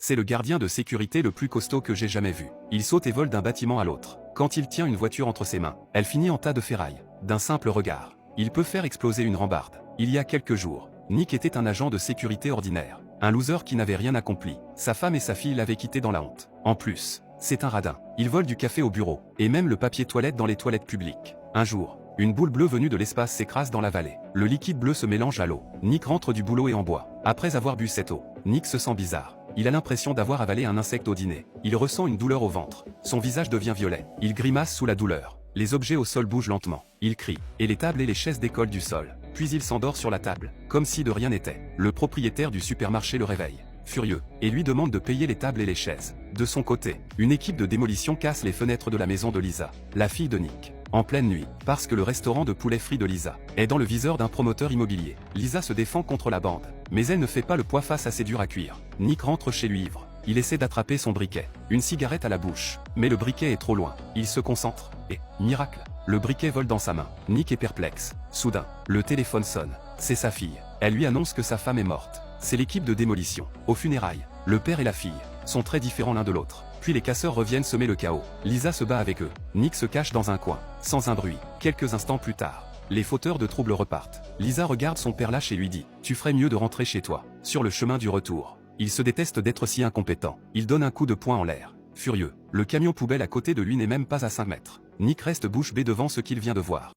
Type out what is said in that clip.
C'est le gardien de sécurité le plus costaud que j'ai jamais vu. Il saute et vole d'un bâtiment à l'autre. Quand il tient une voiture entre ses mains, elle finit en tas de ferraille. D'un simple regard, il peut faire exploser une rambarde. Il y a quelques jours, Nick était un agent de sécurité ordinaire. Un loser qui n'avait rien accompli. Sa femme et sa fille l'avaient quitté dans la honte. En plus, c'est un radin. Il vole du café au bureau, et même le papier toilette dans les toilettes publiques. Un jour, une boule bleue venue de l'espace s'écrase dans la vallée. Le liquide bleu se mélange à l'eau. Nick rentre du boulot et en boit. Après avoir bu cette eau, Nick se sent bizarre. Il a l'impression d'avoir avalé un insecte au dîner. Il ressent une douleur au ventre. Son visage devient violet. Il grimace sous la douleur. Les objets au sol bougent lentement. Il crie, et les tables et les chaises décollent du sol. Puis il s'endort sur la table, comme si de rien n'était. Le propriétaire du supermarché le réveille, furieux, et lui demande de payer les tables et les chaises. De son côté, une équipe de démolition casse les fenêtres de la maison de Lisa, la fille de Nick. En pleine nuit, parce que le restaurant de poulet frit de Lisa est dans le viseur d'un promoteur immobilier. Lisa se défend contre la bande, mais elle ne fait pas le poids face à ses durs à cuire. Nick rentre chez lui ivre. Il essaie d'attraper son briquet, une cigarette à la bouche, mais le briquet est trop loin. Il se concentre, et, miracle, le briquet vole dans sa main. Nick est perplexe. Soudain, le téléphone sonne. C'est sa fille. Elle lui annonce que sa femme est morte. C'est l'équipe de démolition. Aux funérailles, le père et la fille sont très différents l'un de l'autre. Puis les casseurs reviennent semer le chaos. Lisa se bat avec eux. Nick se cache dans un coin, sans un bruit. Quelques instants plus tard, les fauteurs de troubles repartent. Lisa regarde son père lâche et lui dit « Tu ferais mieux de rentrer chez toi. » Sur le chemin du retour, il se déteste d'être si incompétent. Il donne un coup de poing en l'air. Furieux, le camion poubelle à côté de lui n'est même pas à 5 mètres. Nick reste bouche bée devant ce qu'il vient de voir.